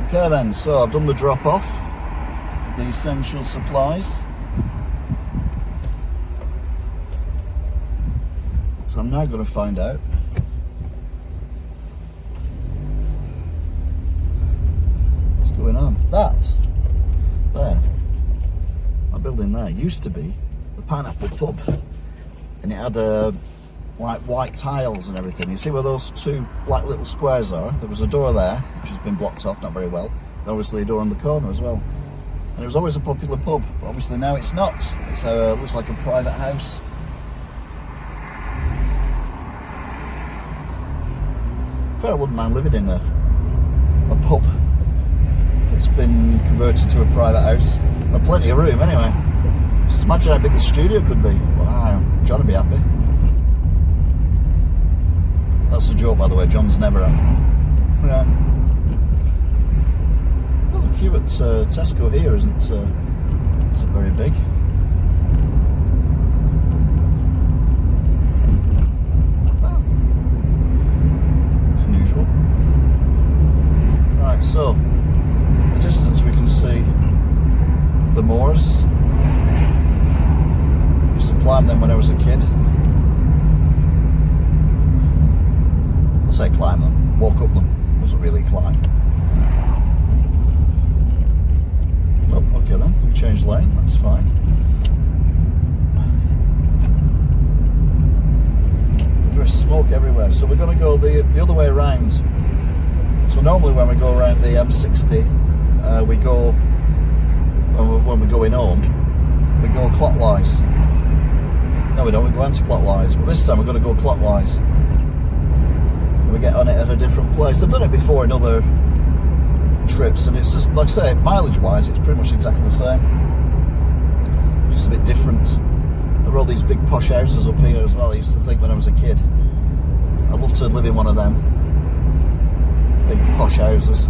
Okay then, so I've done the drop off of the essential supplies. So I'm now going to find out what's going on. That there, my building there used to be the Pineapple Pub, and it had like white tiles and everything. You see where those two black little squares are? There was a door there, which has been blocked off, not very well. And obviously a door on the corner as well. And it was always a popular pub, but obviously now it's not. It's looks like a private house. I wouldn't mind living in a pub that's been converted to a private house. Got plenty of room anyway. Just imagine how big the studio could be. Wow, John would be happy. That's a joke, by the way. John's never happy. Yeah. Well, the queue at Tesco here isn't very big. So, in the distance we can see the moors. I used to climb them when I was a kid. I say climb them, walk up them, wasn't really climb. Oh, okay then, we've changed lane, that's fine. There's smoke everywhere, so we're going to go the other way around. So normally when we go around the M60, we go, when we're going home, we go clockwise. No we don't, we go anti-clockwise, but this time we're going to go clockwise. We get on it at a different place. I've done it before in other trips, and it's just, like I say, mileage wise, it's pretty much exactly the same. Just a bit different. There are all these big posh houses up here as well. I used to think when I was a kid, I'd love to live in one of them. Big posh houses.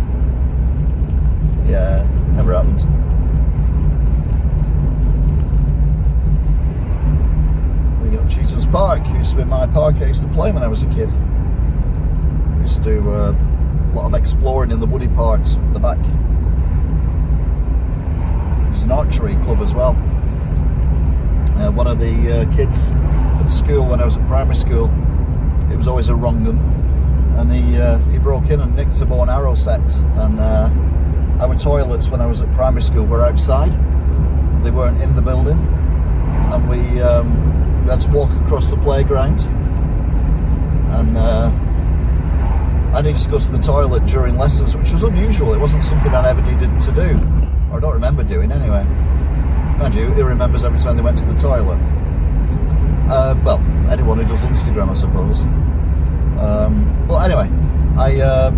Yeah, never happened. There you go, Cheetham's Park. Used to be my park I used to play when I was a kid. Used to do a lot of exploring in the woody parts at the back. There's an archery club as well. One of the kids at school when I was at primary school, it was always a wrong un. And he broke in and nicked a bow and arrow set, and our toilets when I was at primary school were outside. They weren't in the building, and we had to walk across the playground, and I needed to go to the toilet during lessons, which was unusual. It wasn't something I ever needed to do, or I don't remember doing anyway. Mind you, who remembers every time they went to the toilet? Well, anyone who does Instagram, I suppose. But anyway, I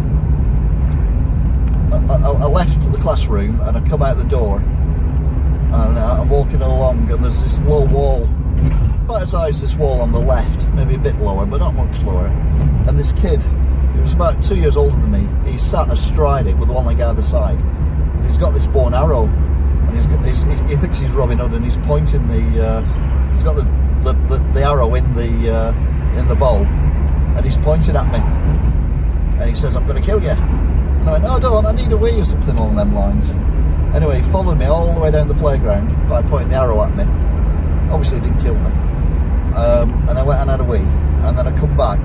left the classroom and I come out the door, and I'm walking along, and there's this low wall, about as high as this wall on the left, maybe a bit lower, but not much lower. And this kid, he was about 2 years older than me, he sat astride it with one leg out the side, and he's got this bow and arrow, and he thinks he's Robin Hood, and he's pointing he's got the arrow in the bow. And he's pointing at me, and he says, "I'm going to kill you." And I went, "No, don't, I need a wee," or something along them lines. Anyway, he followed me all the way down the playground by pointing the arrow at me. Obviously, he didn't kill me. And I went and had a wee, and then I come back,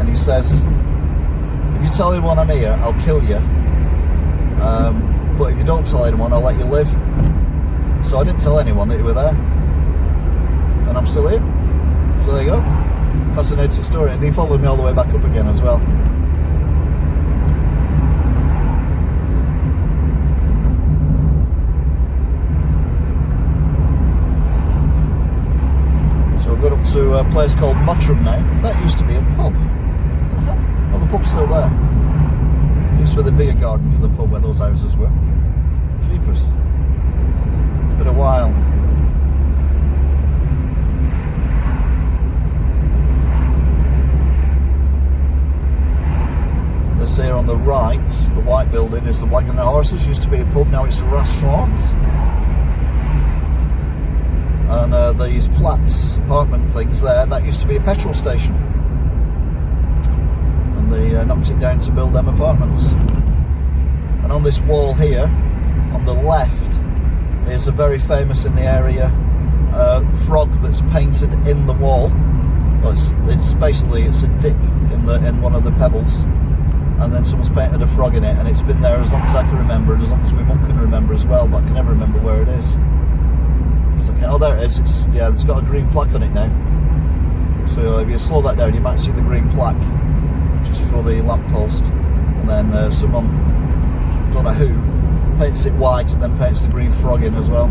and he says, "If you tell anyone I'm here, I'll kill you. But if you don't tell anyone, I'll let you live." So I didn't tell anyone that you were there, and I'm still here. So there you go. Fascinating story, and he followed me all the way back up again as well. So we've got up to a place called Mottram now. That used to be a pub. Oh, the pub's still there. It used to be the beer garden for the pub where those houses were. Jeepers. It's been a while. This here on the right, the white building, is the Wagon and Horses. Used to be a pub, now it's a restaurant. And these flats, apartment things there, that used to be a petrol station. And they knocked it down to build them apartments. And on this wall here, on the left, is a very famous in the area frog that's painted in the wall. Well, it's basically a dip in one of the pebbles, and then someone's painted a frog in it, and it's been there as long as I can remember, and as long as my mum can remember as well, but I can never remember where it is. Oh, there it is. It's got a green plaque on it now. So if you slow that down, you might see the green plaque just before the lamppost, and then someone, don't know who, paints it white and then paints the green frog in as well.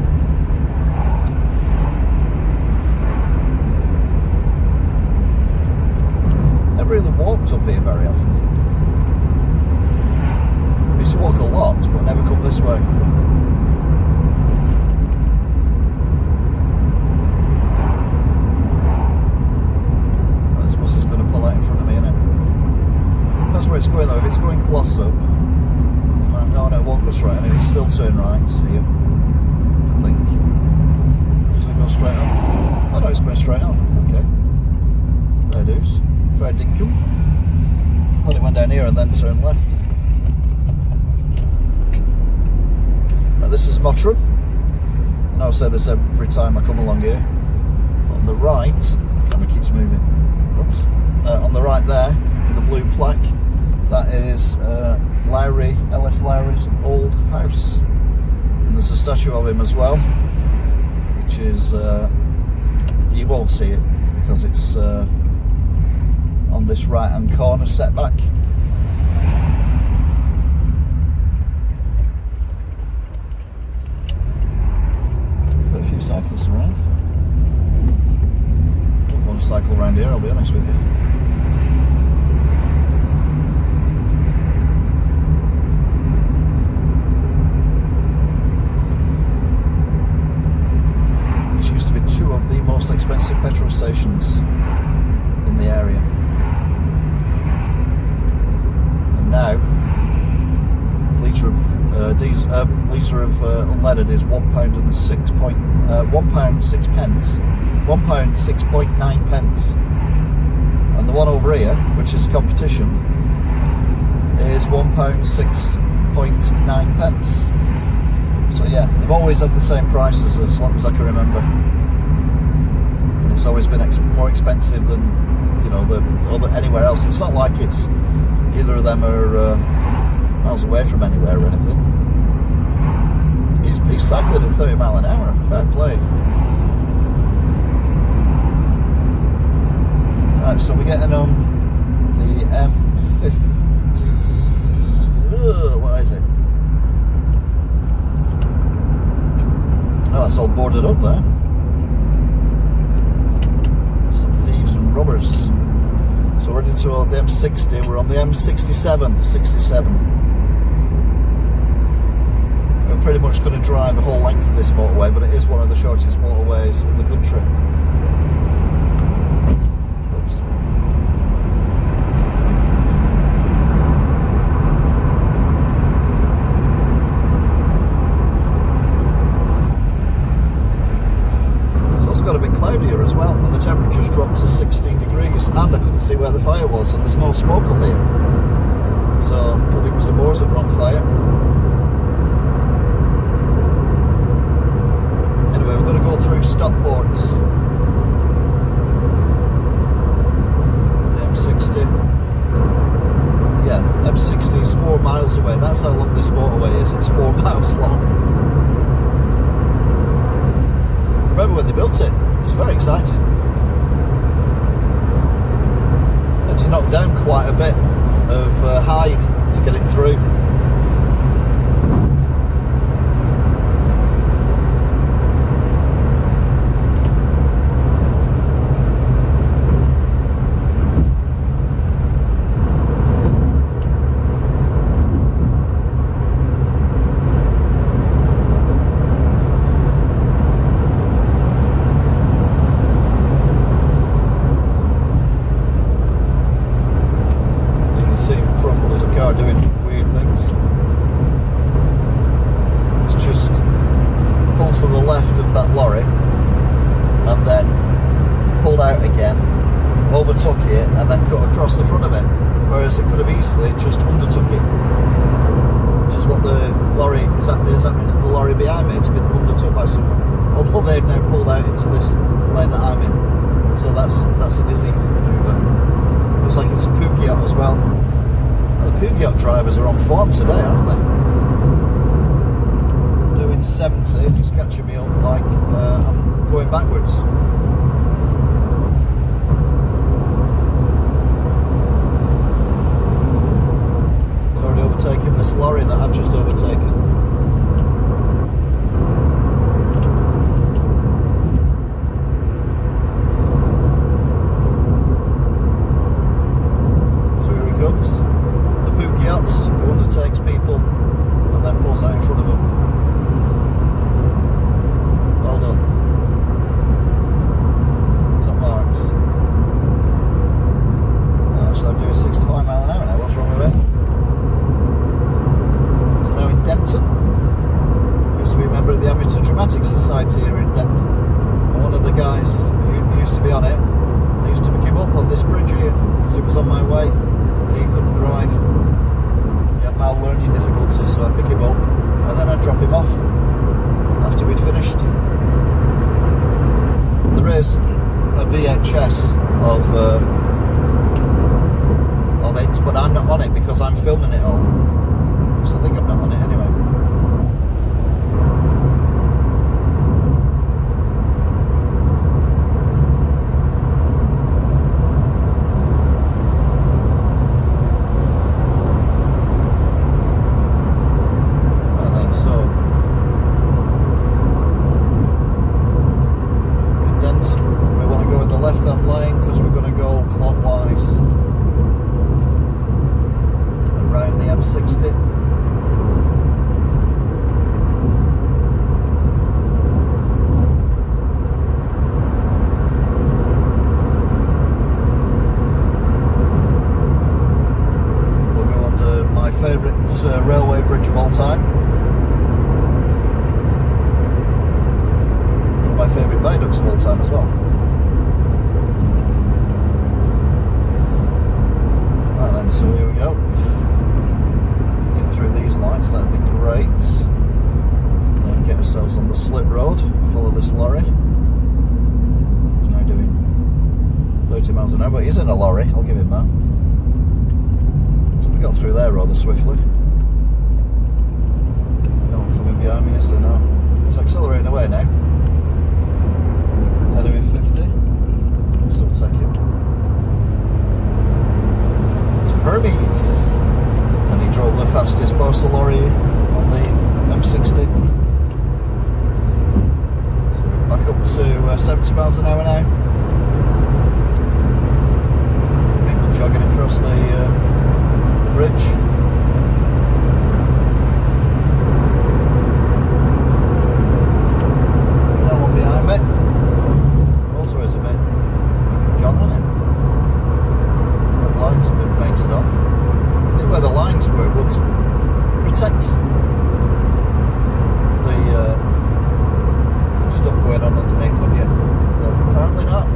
Never really walked up here very often. I used to walk a lot, but never come this way. This bus is going to pull out in front of me, innit? That's where it's going though. If it's going Glossop, no, it won't go straight on. It'll still turn right here, I think. Does it go straight on? Oh no, it's going straight on. Okay. Fair dues. Fair dinkum. I thought it went down here and then turned left. Now this is Mottram. And I'll say this every time I come along here. On the right, the camera keeps moving. Oops. On the right there, with the blue plaque, that is L.S. Lowry's old house, and there's a statue of him as well, which is you won't see it because it's on this right hand corner setback. There's a few cyclists around. I don't want to cycle around here, I'll be honest with you. The most expensive petrol stations in the area, and now litre of unleaded is £1.6.9, and the one over here, which is competition, is £1.6.9. So yeah, they've always had the same prices as long as I can remember. It's always been more expensive than, you know, the anywhere else. It's not like it's either of them are miles away from anywhere or anything. He's cycling at 30 mile an hour. Fair play. Right, so we're getting on the M50. What is it? Oh, that's all boarded up there. Robbers. So we're into the M60, we're on the M67. We're pretty much going to drive the whole length of this motorway, but it is one of the shortest motorways in the country. Oops. Got a bit cloudier as well, and the temperature's dropped to 16 degrees, and I couldn't see where the fire was, and there's no smoke up here, so I don't think it was the moors that were on fire. Anyway, we're going to go through Stockport on the M60. Yeah, M60 is 4 miles away. That's how long this motorway is. It's 4 miles long. Remember when they built it? It was very exciting. Had to knock down quite a bit of hide to get it through. Doing weird things. It's just pulled to the left of that lorry and then pulled out again, overtook it and then cut across the front of it, whereas it could have easily just undertook it, which is what that's an illegal manoeuvre. Looks like it's a Peugeot as well. Now, the Peugeot drivers are on form today, aren't they? I'm doing 70, and he's catching me up like I'm going backwards. He's already overtaken this lorry that I've just overtaken. Who undertakes people and then pulls out in front of them. Well done. Top marks. Actually, I'm doing 65 mile an hour now. What's wrong with it? So now in Denton. I used to be a member of the Amateur Dramatic Society here in Denton. And one of the guys who used to be on it, I used to pick him up on this bridge here because it was on my way and he couldn't drive. Learning difficulties, so I'd pick him up and then I'd drop him off after we'd finished. There is a VHS of it, but I'm not on it because I'm filming it all, so I think I'm not on it anyway. Left-hand lane because we're going to go clockwise around the M60. We'll go under my favourite railway bridge of all time. One of my favourite viaducts of all time as well. So here we go. Get through these lights, that'd be great. And then get ourselves on the slip road. Follow this lorry. He's now doing 30 miles an hour, but he's in a lorry, I'll give him that. So we got through there rather swiftly. No one coming behind me, is there now? He's accelerating away now. Is that doing 50? I'll still take him. Hermes, and he drove the fastest parcel lorry on the M60. So back up to 70 miles an hour now. People jogging across the bridge. No one behind me. Motorway's a bit gone, isn't it? Lines have been painted on. I think where the lines were would protect the stuff going on underneath, wouldn't you? But apparently not.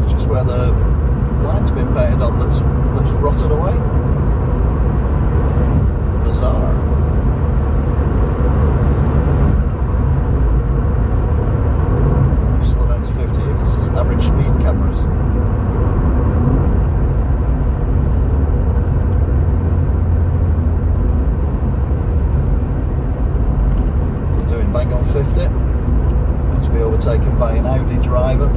It's just where the line's been painted on that's rotted away. Bizarre. Average speed cameras. We're doing bang on 50. Going to be overtaken by an Audi driver.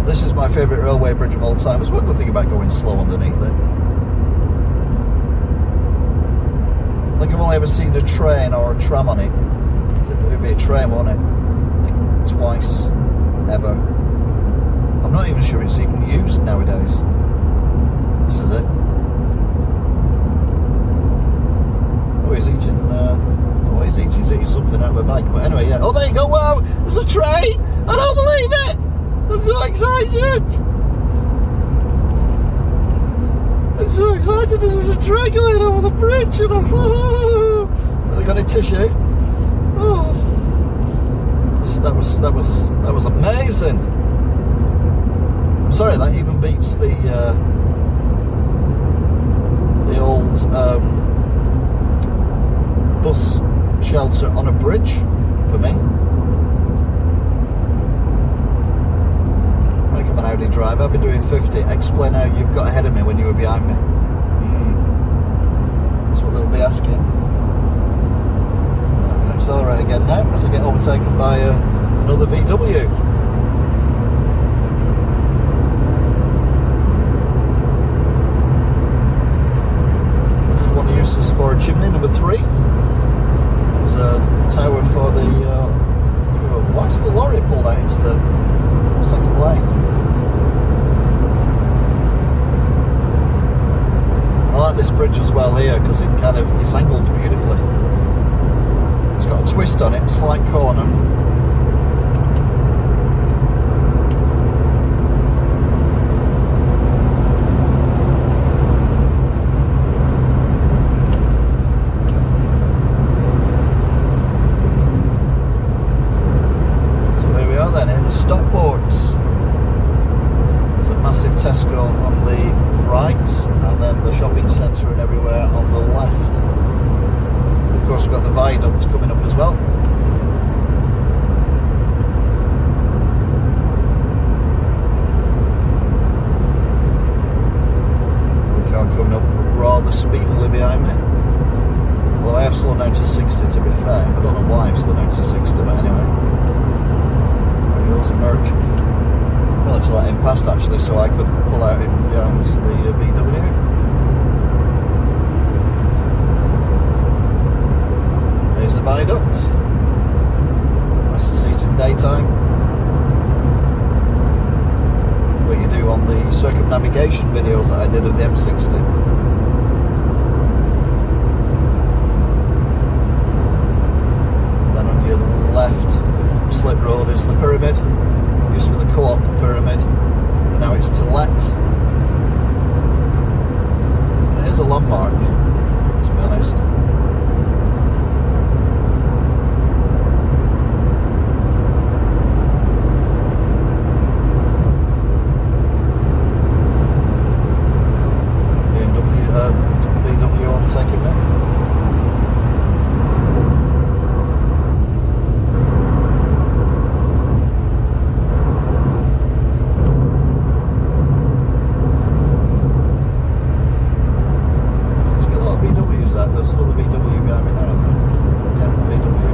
This is my favourite railway bridge of all time. There's one good thing about going slow underneath it. I think I've only ever seen a train or a tram on it. It'd be a train, won't it? Twice ever. I'm not even sure it's even used nowadays. This is it. Oh, he's eating. Oh, he's eating something out of a bag. But anyway, yeah. Oh, there you go. Wow, there's a train. I don't believe it. I'm so excited. I'm so excited. There's a train going over the bridge, and I got a tissue. Oh. That was amazing. I'm sorry, that even beats the old bus shelter on a bridge for me. Like I'm an Audi driver, I'll be doing 50. Explain how you've got ahead of me when you were behind me. That's what they'll be asking. I can accelerate again now as I get overtaken by another VW. Uses for a chimney. Number 3. There's a tower for the. Why's the lorry pulled out into the second lane? I like this bridge as well here because it's angled beautifully. It's got a twist on it, a slight corner. Stockport. There's a massive Tesco on the right, and then the shopping centre and everywhere on the left. Of course, we've got the viaduct coming up as well. The car coming up rather speedily behind me. Although I have slowed down to 60 to be fair. I don't know why I've slowed down to 60, but anyway. Merc. Well, to let him past actually, so I could pull out in behind the VW. There's the viaduct. Nice to see it in daytime. What you do on the circumnavigation videos that I did of the M60. Then on your left, slip road is the pyramid. Used to be the Co-op pyramid, and now it's to let. And it is a landmark, let's be honest. VW overtaking me. There's another VW behind me now, I think. Yeah, VW.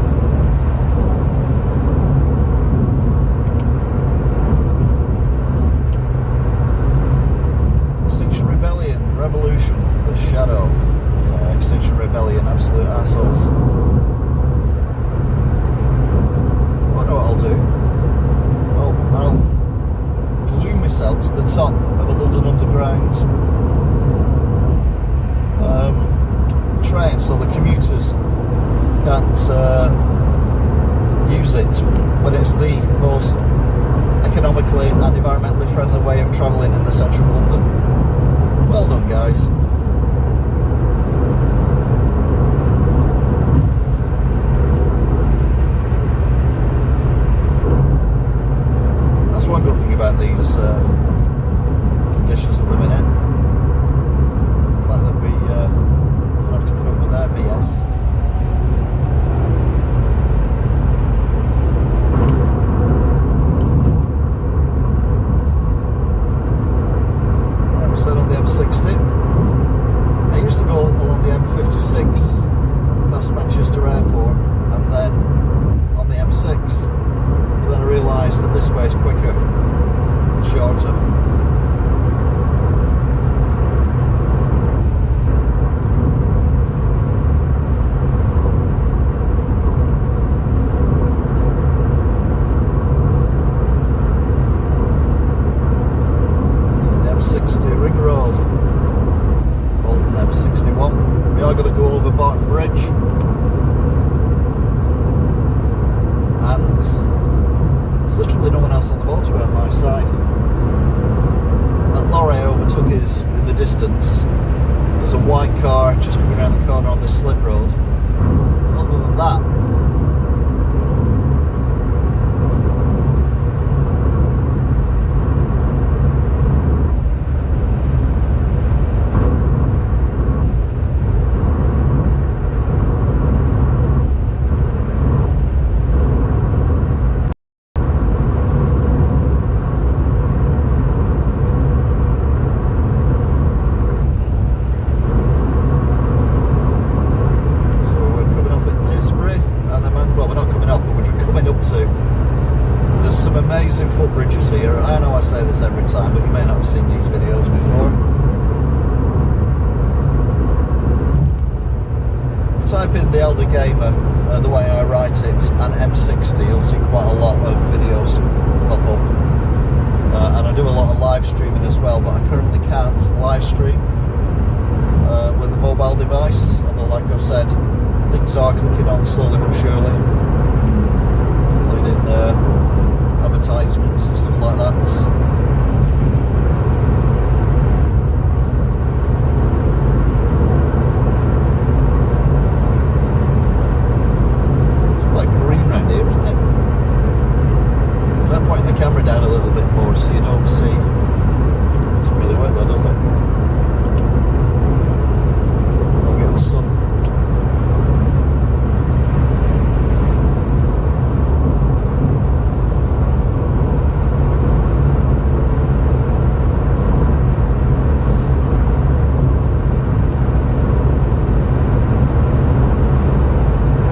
Extinction Rebellion, Revolution, The Shadow. Yeah, Extinction Rebellion, absolute assholes. I know what I'll do. I'll glue myself to the top of a London Underground train so the commuters can't use it when it's the most economically and environmentally friendly way of travelling in the centre of London. Well done, guys. That's one good thing about these conditions at the minute. The fact that we don't have to put up with their BS. Right, we're still on the M60. I used to go along the M56 past Manchester Airport and then on the M6, but then I realised that this way is quicker, shorter. Ring Road, Bolton M61. We are going to go over Barton Bridge, and there's literally no one else on the motorway on my side. That lorry I overtook is in the distance. There's a white car just coming around the corner on this slip road. But other than that, footbridges here. I know I say this every time, but you may not have seen these videos before. Type in the Elder Gamer, the way I write it, and M60, you'll see quite a lot of videos pop up. And I do a lot of live streaming as well, but I currently can't live stream with a mobile device, although like I've said, things are clicking on slowly but surely, including advertisements and stuff like that. Camera down a little bit more so you don't see. Doesn't really work though, does it? I'll get the sun.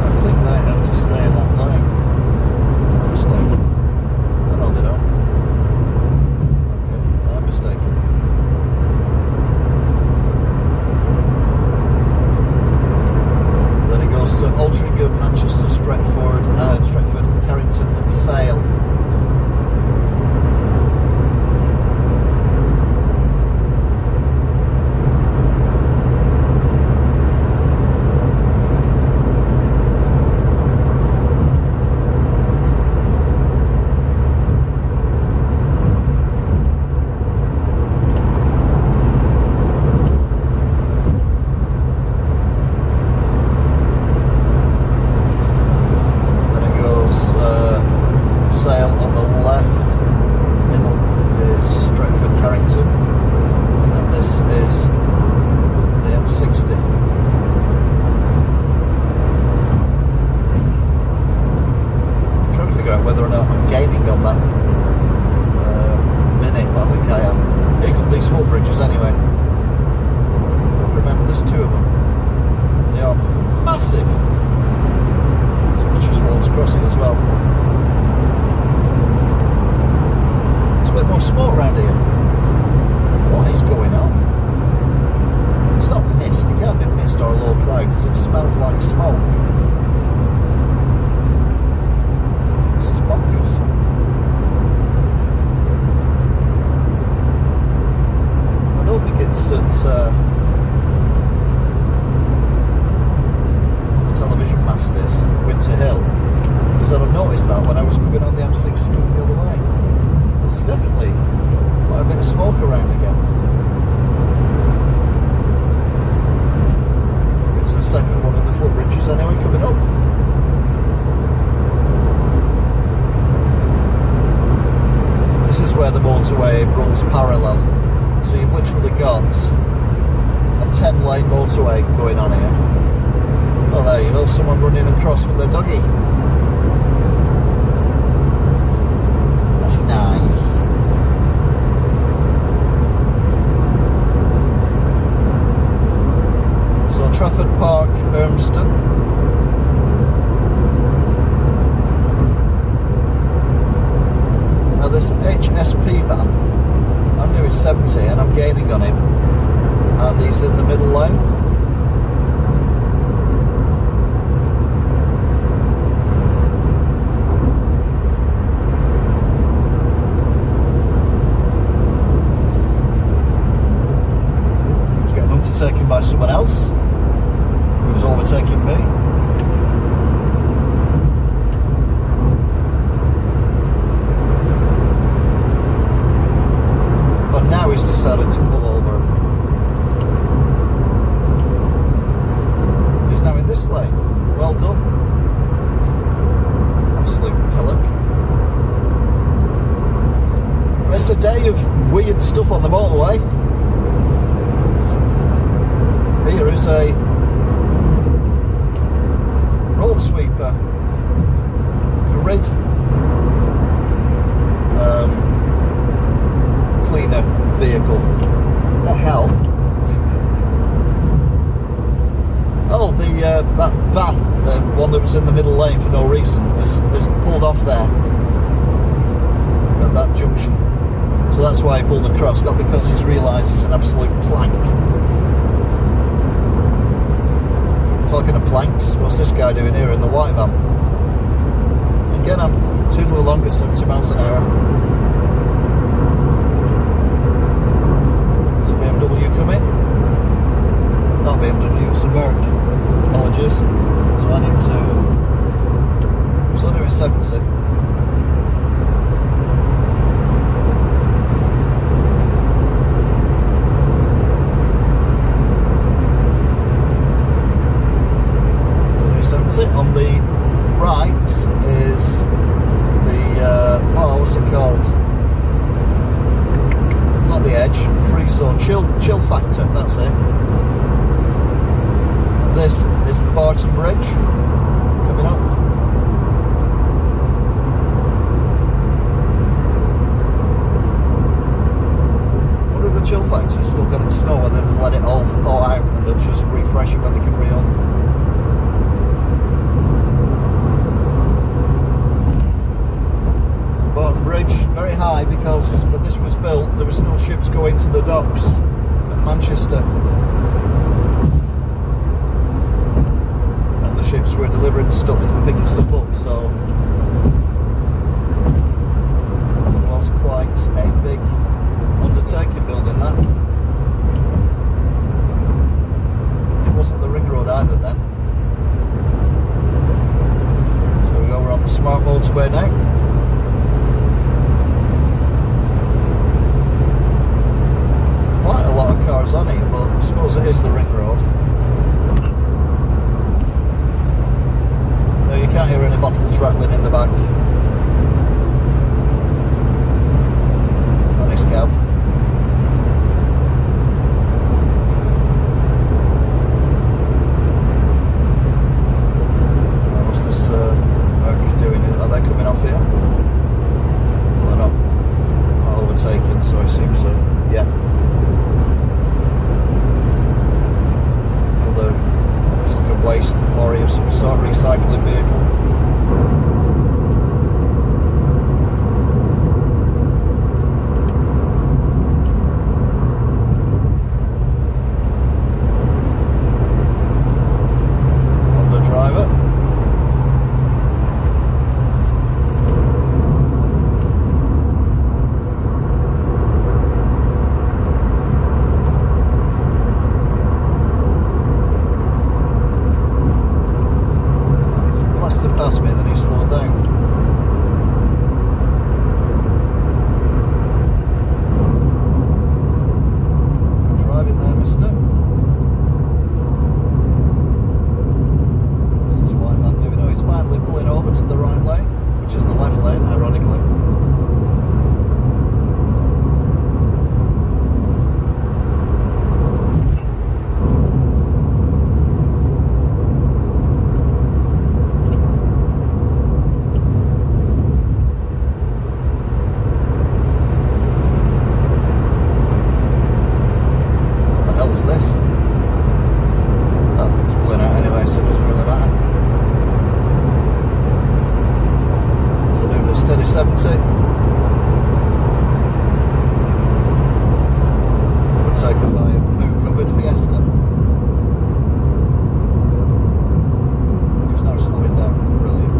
I think they have to stay in that lane. I'm mistaken. Altrincham, Manchester, Stretford, Carrington and Sale. Whether or not I'm gaining on that minute, but I think I am. Here come these footbridges anyway. Remember, there's two of them. They are massive. So it's just walks across it as well. There's a bit more smoke around here. What is going on? It's not mist. It can't be mist or low cloud because it smells like smoke. Bonkers. I don't think it's at the television mast is Winter Hill, because I've noticed that when I was coming on the M6 coming the other way. There's definitely quite a bit of smoke around again. It's the second one of the footbridges anyway coming up. This is where the motorway runs parallel, so you've literally got a 10-lane motorway going on here. Oh, there you go, someone running across with their doggy. That's nice. So Trafford Park, Urmston. Now this HSP van, I'm doing 70 and I'm gaining on him, and he's in the middle lane. He's getting overtaken by someone else who's overtaking me. Now he's decided to pull over. He's now in this lane. Well done. Absolute pillock. It's a day of weird stuff on the motorway. Here is a road sweeper grid cleaner vehicle. The hell? Oh, that van, the one that was in the middle lane for no reason, has pulled off there. But that that's why he pulled across, not because he's realised he's an absolute plank. Talking of planks, what's this guy doing here in the white van? Again, I'm tootling along at 70 miles an hour. It's a BMW coming. Not BMW, it's a Merc. Apologies. So I need to... I'm still doing 70. On the right is the what's it called? It's not the edge, freeze zone, chill factor. That's it. And this is the Barton Bridge coming up. I wonder if the chill factor's still got its snow, whether they've let it all thaw out and they'll just refresh it when they can re-on. Bridge, very high, because when this was built there were still ships going to the docks at Manchester, and the ships were delivering stuff and picking stuff up, so it was quite a big undertaking building that. It wasn't the ring road either then. So we're on the smart motorway now. Quite a lot of cars on it, but I suppose it is the ring road. No, you can't hear any bottles rattling in the back. Honest, Gav. What's this Merc doing? Are they coming off here? Well, they're not overtaken, so I assume so. Yeah. It's like a waste lorry of some sort, recycling vehicle. Honda driver. Past me, then he slowed down. Good driving there, mister. What's this white man doing? Oh, he's finally pulling over to the right lane, which is the left lane, ironically. Steady 70. Overtaken by a poo-covered Fiesta. He's now slowing down. Brilliant.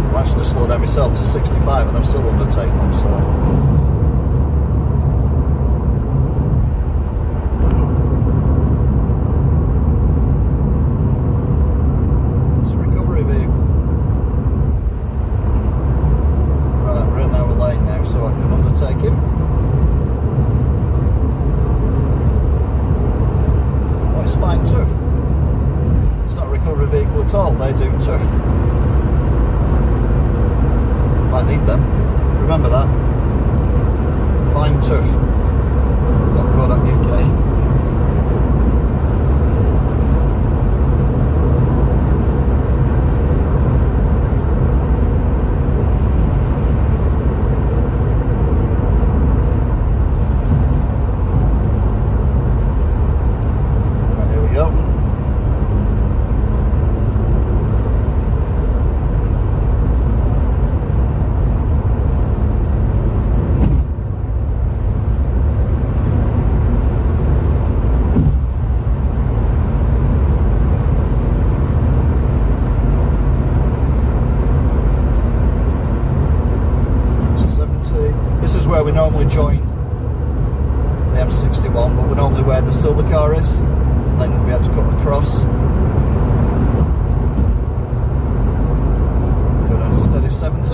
I'm actually slowed down myself to 65 and I'm still undertaking them, so... So I can undertake him. Oh, it's fine turf. It's not a recovery vehicle at all, they do turf. Might need them. Remember that. Fine turf. .co.uk. we normally join the M61, but we're normally where the silver car is, and then we have to cut across. Going on a steady 70.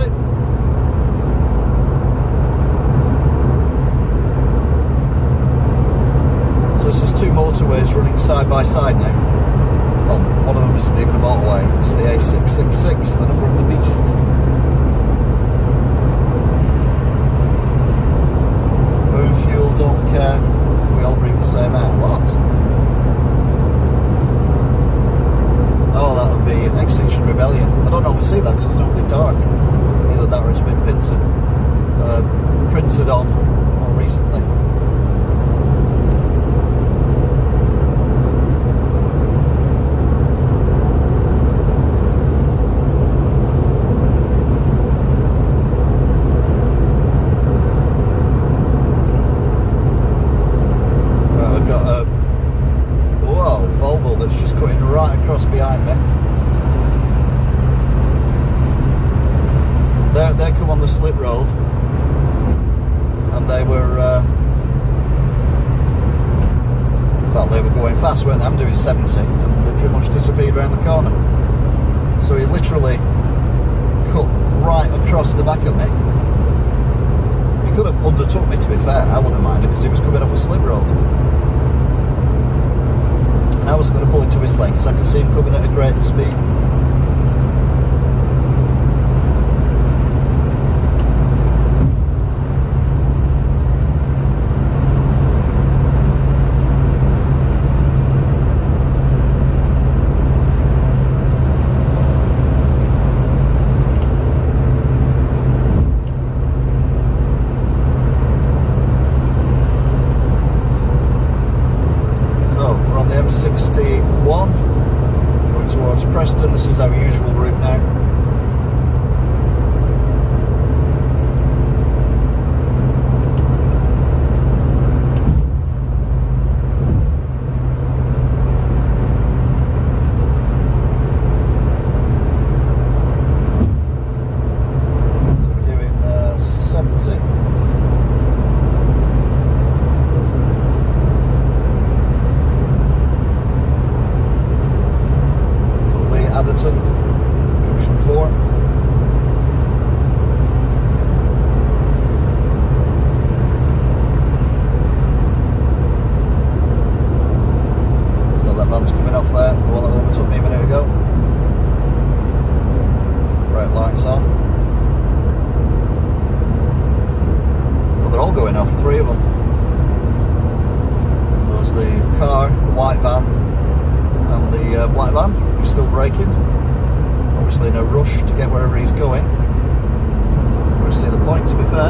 So this is two motorways running side by side now. Well, one of them isn't even a motorway, it's the A666, the number of the beast. Burn fuel, don't care, we all breathe the same air. What? Oh, that would be Extinction Rebellion. I don't normally see that because it's normally dark. Either that or it's been printed on more recently. Behind me. They come on the slip road, and they were well, they were going fast, weren't they? I'm doing 70, and they pretty much disappeared around the corner. So he literally cut right across the back of me. He could have undertook me, to be fair. I wouldn't mind it because he was coming off a slip road. And I wasn't going to pull into his lane because I could see him coming at a great speed. M61 going towards Preston. This is our usual route now. So we're doing 70. Atherton, Junction 4. So that van's coming off there, the one that overtook me a minute ago. Bright lights on. Well, they're all going off, three of them. There's the car, the white van, and the black van. Still braking, obviously in a rush to get wherever he's going. We'll see the point, to be fair.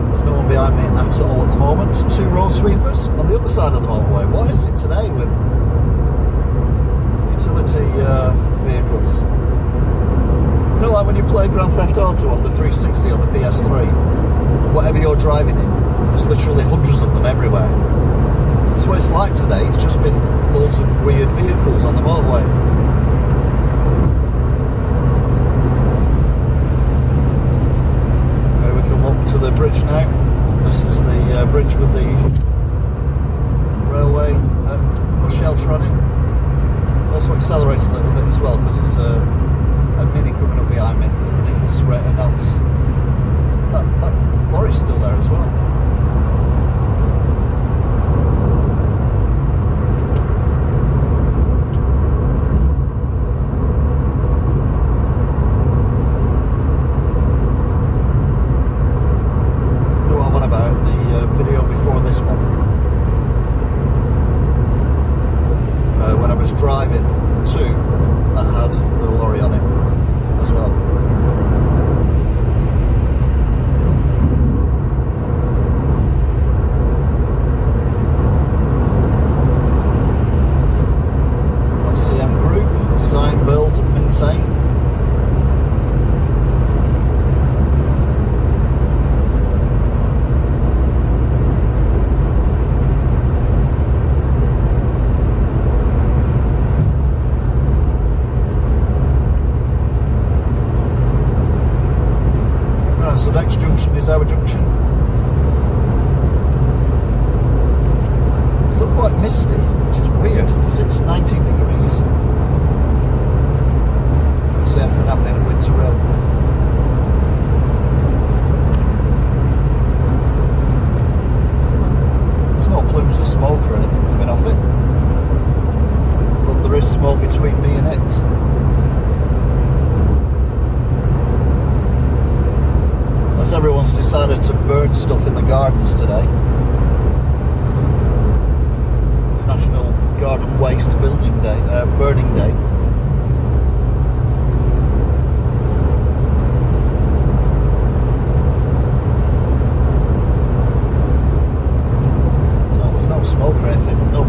There's no one behind me at all at the moment. Two road sweepers on the other side of the motorway. What is it today with utility vehicles? You know, like when you play Grand Theft Auto on the 360 or the PS3, and whatever you're driving in, there's literally hundreds of them everywhere. That's what it's like today. It's just been loads of weird vehicles on the motorway. Here we come up to the bridge now. This is the bridge with the railway bus shelter on it. Also accelerates a little bit as well because there's a Mini coming up behind me at a ridiculous rate of knots. That lorry's still there as well. the next junction is our junction. It's still quite misty, which is weird because it's 19 degrees. Can't see anything happening in Winter Hill. There's no plumes of smoke or anything coming off it, but there is smoke between me and it. Unless everyone's decided to burn stuff in the gardens today. It's National Garden Waste Building Day, Burning Day. No, there's no smoke or anything. No.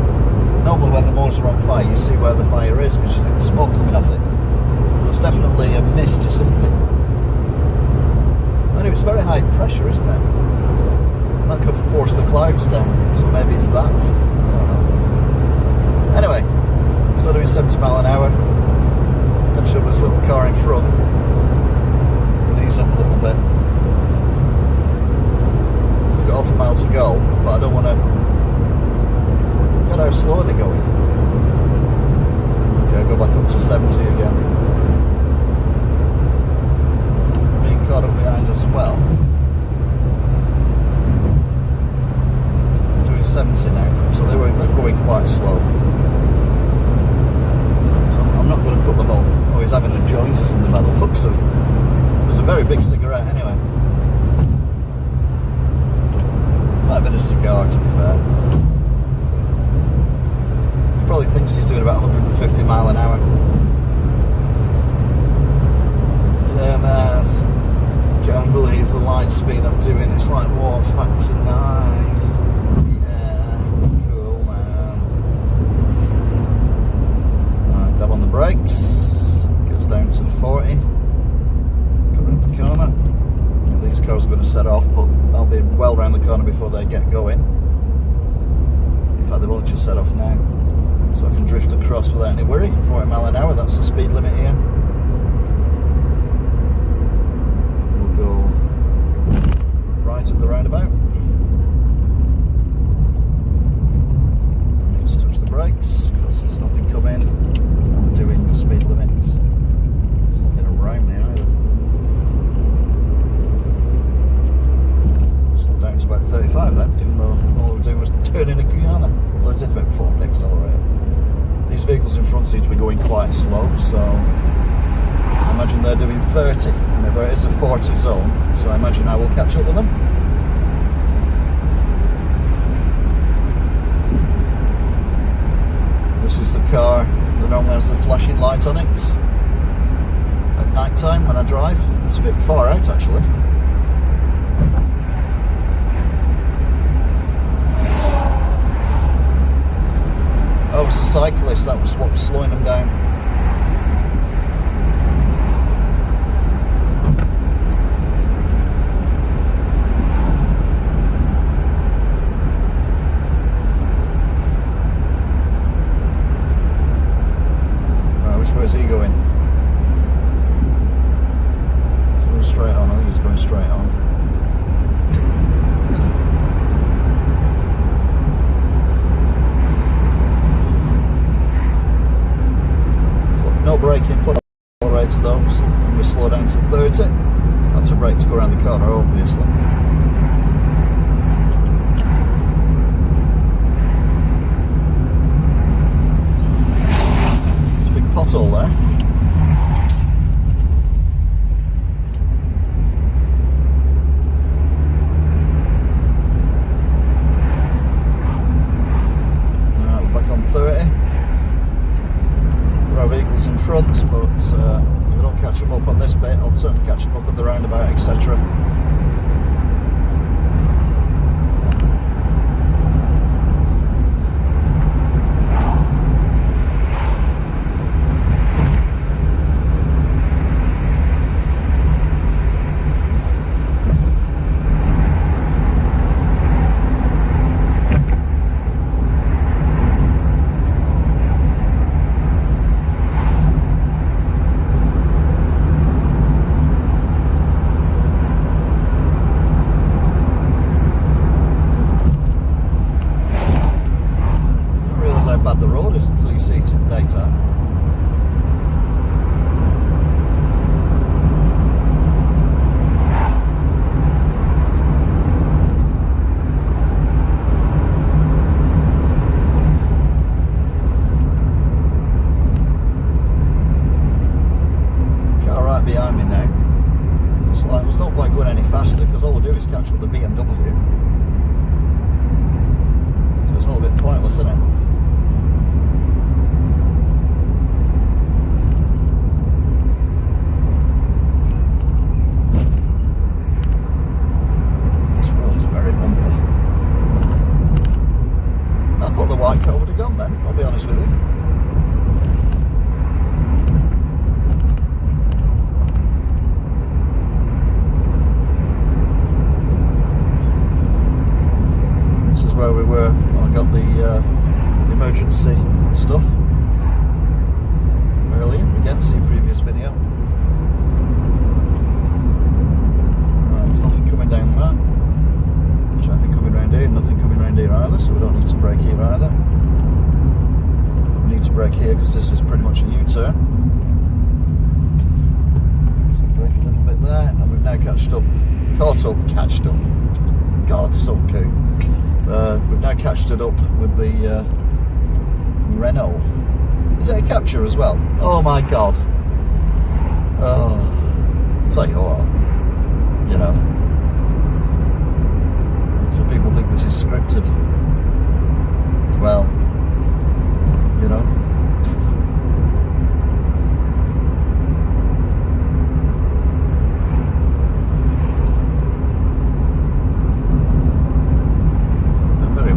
Normally when the moors are on fire, you see where the fire is because you see the smoke coming off it. But there's definitely a mist or something. I know it's very high pressure, isn't it? And that could force the clouds down, so maybe it's that. I don't know. Anyway, so doing 70 mile an hour. Catch up with this little car in front. We'll ease up a little bit. It's got half a mile to go, but I don't want to. Look at how slow they're going. Okay, go back up to 70 again. Got up behind as well. Doing 70 now, so they're going quite slow. So I'm not going to cut them up. Oh, he's having a joint or something by the looks of it. It was a very big cigarette anyway. Might have been a cigar, to be fair. He probably thinks he's doing about 150 mile an hour. Yeah, man. Can't believe the line speed I'm doing. It's like warp factor 9. Yeah, cool, man. Alright, dab on the brakes. Goes down to 40. Go around the corner. And these cars are going to set off, but I'll be well around the corner before they get going. In fact, they won't just set off now. So I can drift across without any worry. 40 mile an hour, that's the speed limit here. Right at the roundabout. Don't need to touch the brakes because there's nothing coming. I'm doing the speed limits. There's nothing around me either. Slow down to about 35 then, even though all I was doing was turning a Guyana. Well, I did about 4th accelerator. These vehicles in front seem to be going quite slow, so I imagine they're doing 30. Remember, it is a 40 zone, so I imagine I will catch up with them. This is the car that normally has the flashing light on it at night time when I drive. It's a bit far out actually. Oh, it's a cyclist, that was what was slowing them down. Where's he going? He's going straight on. I think he's going straight on. No braking, foot accelerator though. So I'm going to slow down to 30. I have to brake to go around the corner, obviously. Pothole there. Right, we're back on 30. There are vehicles in front, but if I don't catch them up on this bit, I'll certainly catch them up at the roundabout, etc. catch up with the BMW. So it's all a bit pointless, isn't it? This road is very bumpy. I thought the white car would have gone then, I'll be honest with you. Where we were when I got the emergency stuff earlier. Again, see previous video. Right, there's nothing coming down there. There's nothing coming round here, nothing coming round here either, so we don't need to brake here either. We need to brake here because this is pretty much a U-turn. So brake a little bit there, and we've now catched up. God, so cool. We've now catched it up with the Renault. Is it a Capture as well? Oh my god. Oh, tell you what, you know. So people think this is scripted. Well, you know.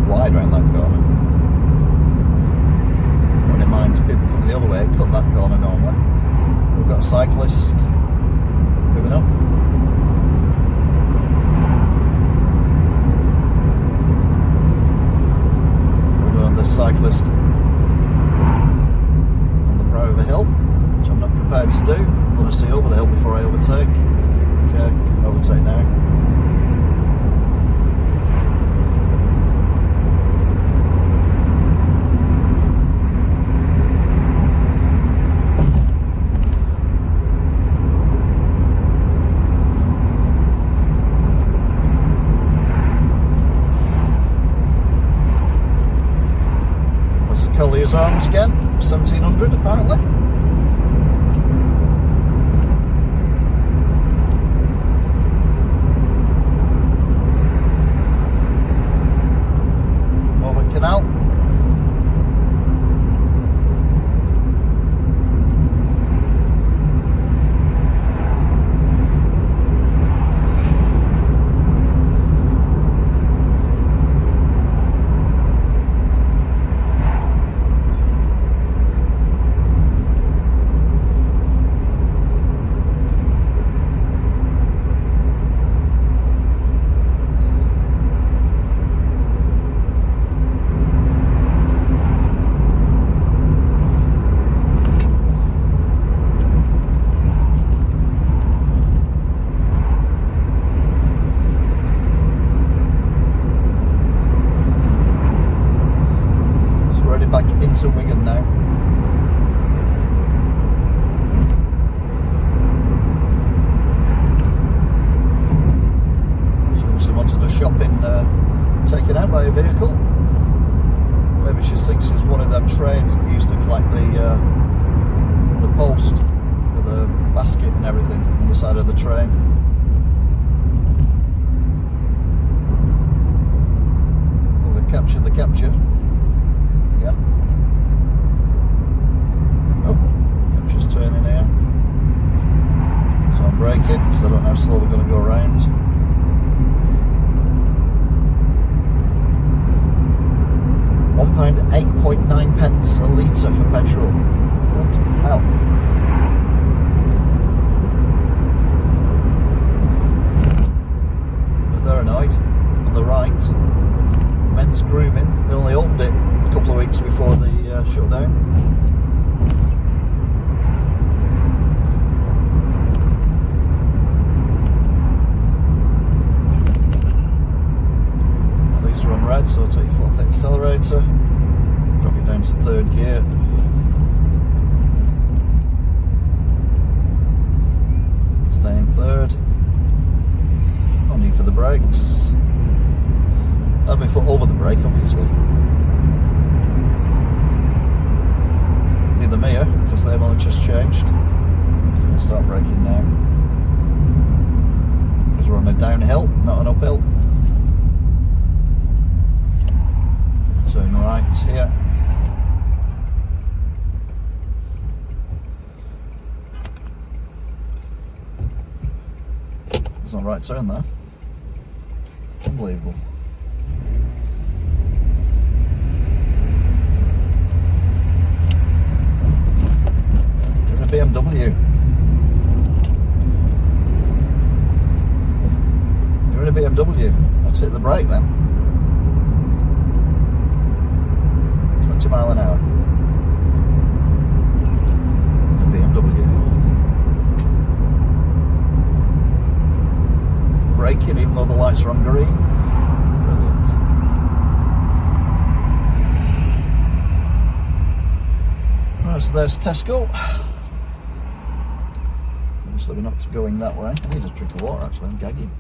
Wide around that corner. Bearing in mind, people come the other way, cut that corner normally. We've got a cyclist coming up. We're going on this cyclist on the brow of a hill, which I'm not prepared to do. I want to see over the hill before I overtake. Okay, overtake now. Collier's Arms again, 1700 apparently. Warwick Canal. Back into Wigan now. She wanted a shopping taken out by a vehicle. Maybe she thinks it's one of them trains that used to collect the post with the basket and everything on the side of the train. Well, we captured the Capture. Again. Oh, Capture's turning here. So I'm braking because I don't know how slow they're going to go around. £1 8.9 pence a litre for petrol. What the hell? But they're annoyed. On the right, men's grooming. They only opened it a couple of weeks before the shutdown. Well, these are on red, so I'll take your foot off the accelerator, drop it down to third gear. Stay in third. No need for the brakes. I have my foot over the brake, obviously. Neither me, because they've only just changed. So I'll start braking now. Because we're on a downhill, not an uphill. It's not a right turn there. Unbelievable. You're in a BMW. You're in a BMW. Let's hit the brake then. 20 mile an hour. A BMW. Braking even though the lights are on green. Brilliant. Right, so there's Tesco. Obviously we're not going that way. I need a drink of water actually, I'm gagging.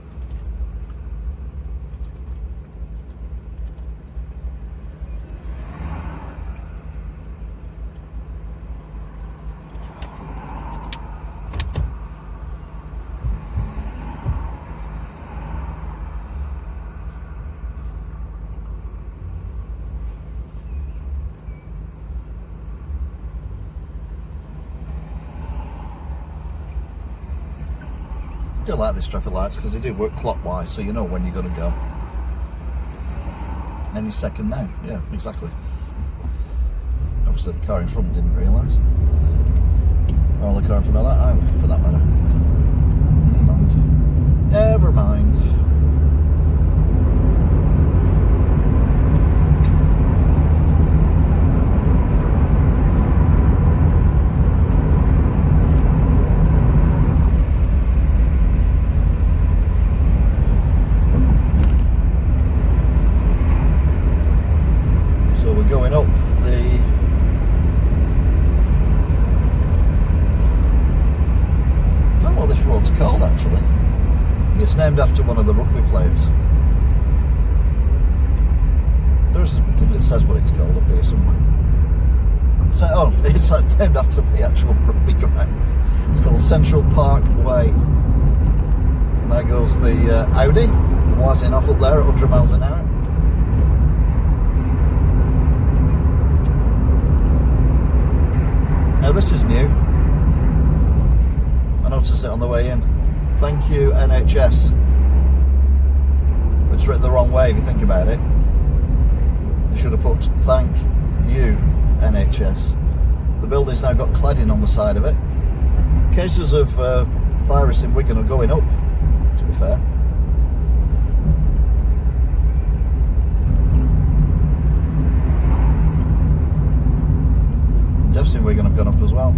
I do like these traffic lights because they do work clockwise, so you know when you're going to go. Any second now, yeah, exactly. Obviously the car in front didn't realise. Or the car in front of that either, for that matter. Never mind. Never mind. Going up the I don't know what this road's called actually. It's named after one of the rugby players. There's a thing that says what it's called up here somewhere. So, oh, it's named after the actual rugby ground. It's called Central Park Way. And there goes the Audi, whizzing off up there at 100 miles an hour. Now this is new. I noticed it on the way in. Thank you NHS. It's written the wrong way if you think about it. They should have put thank you NHS. The building's now got cladding on the side of it. Cases of virus in Wigan are going up, to be fair. Deaths in Wigan have gone up as well.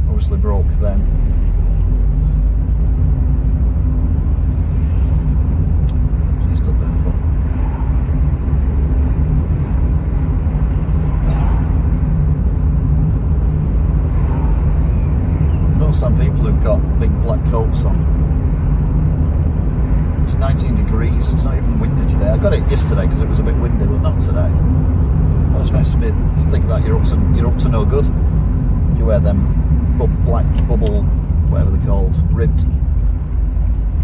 Obviously broke then. So you stood there for. I know some people who've got big black coats on. It's 19 degrees, it's not even windy today. I got it yesterday because it was a bit windy, but not today. That just makes me think that you're up to no good. If you wear them black bubble, whatever they're called, ribbed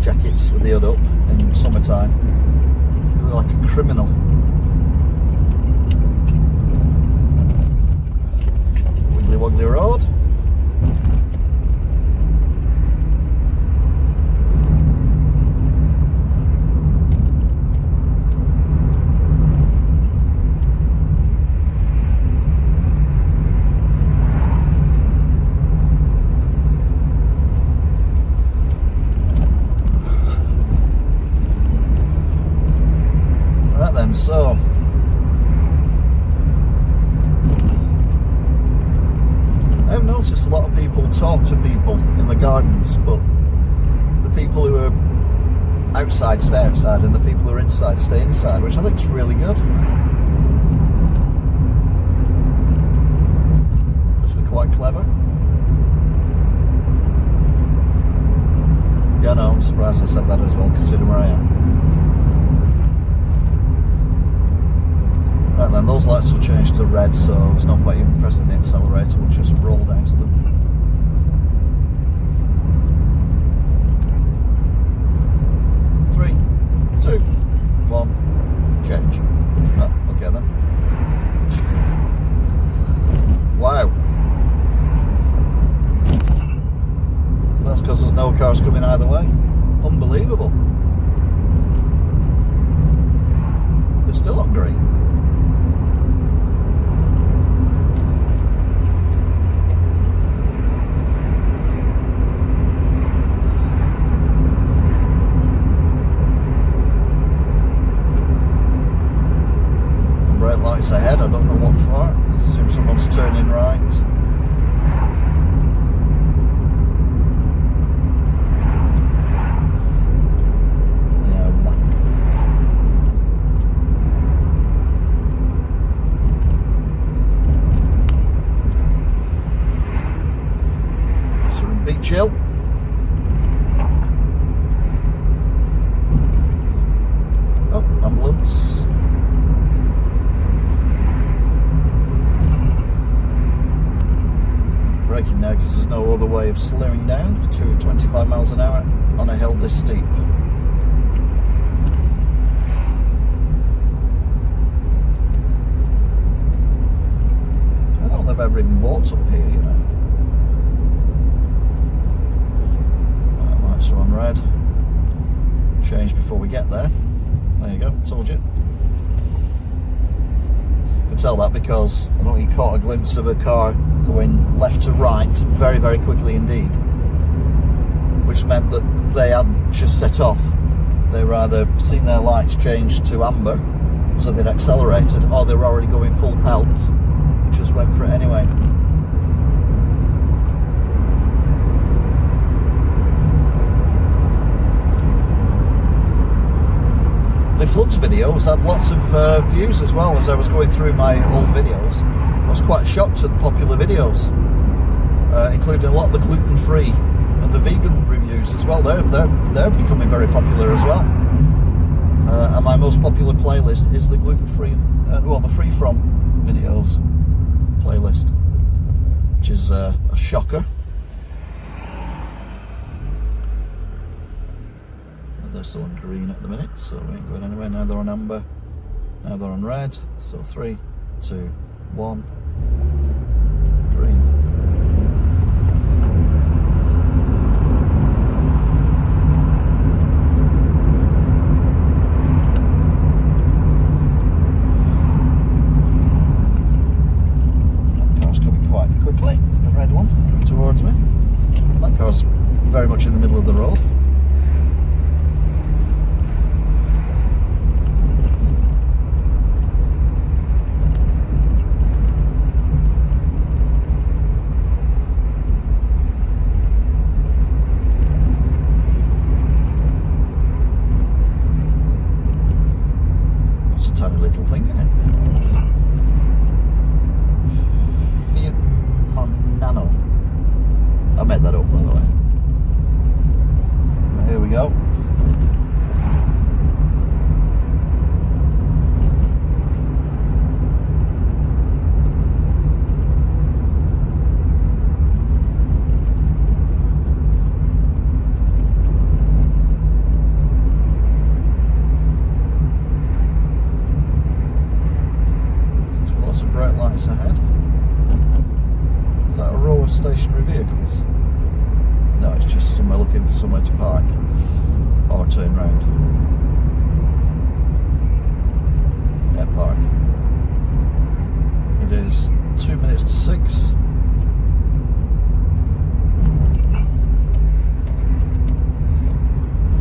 jackets with the hood up in summertime, you look like a criminal. Wiggly Woggly Road. So I've noticed a lot of people talk to people in the gardens, but the people who are outside stay outside and the people who are inside stay inside, which I think is really good. Actually quite clever. Yeah, no, I'm surprised I said that as well, considering where I am. Right then, those lights will change to red, so there's no point even pressing the accelerator, we'll just roll down to them. Three, two, one, change. Oh, okay then. Wow. That's because there's no the way. Unbelievable. They're still on green. Bright lights ahead, I don't know what for. Seems someone's turning right. Chill. Oh, ambulance. Braking now because there's no other way of slowing down to 25 miles an hour on a hill this steep. I don't think I've ever even walked up here, you know. Lights are on red. Change before we get there. There you go, told you. You can tell that because I don't know, you caught a glimpse of a car going left to right very, very quickly indeed. Which meant that they hadn't just set off. They were either seen their lights change to amber, so they'd accelerated, or they were already going full pelt, which just went for it anyway. The floods videos had lots of views as well. As I was going through my old videos, I was quite shocked at the popular videos, including a lot of the gluten-free and the vegan reviews as well. They're becoming very popular as well. And my most popular playlist is the gluten-free, well, the free-from videos playlist, which is a shocker. They're still on green at the minute, so we ain't going anywhere. Now they're on amber, now they're on red. So 3, 2, 1, green. That car's coming quite quickly, the red one coming towards me. That car's very much in the middle of the road. Tiny little thing, isn't it? Fiat Nano. I made that up, by the way. Here we go. Bright lights ahead. Is that a row of stationary vehicles? No, it's just somewhere looking for somewhere to park or turn round. Yeah, park. It is 2 minutes to 6.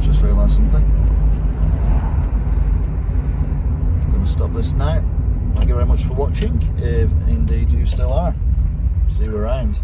Just realised something. I'm going to stop this now. Thank you very much for watching, if indeed you still are. See you around.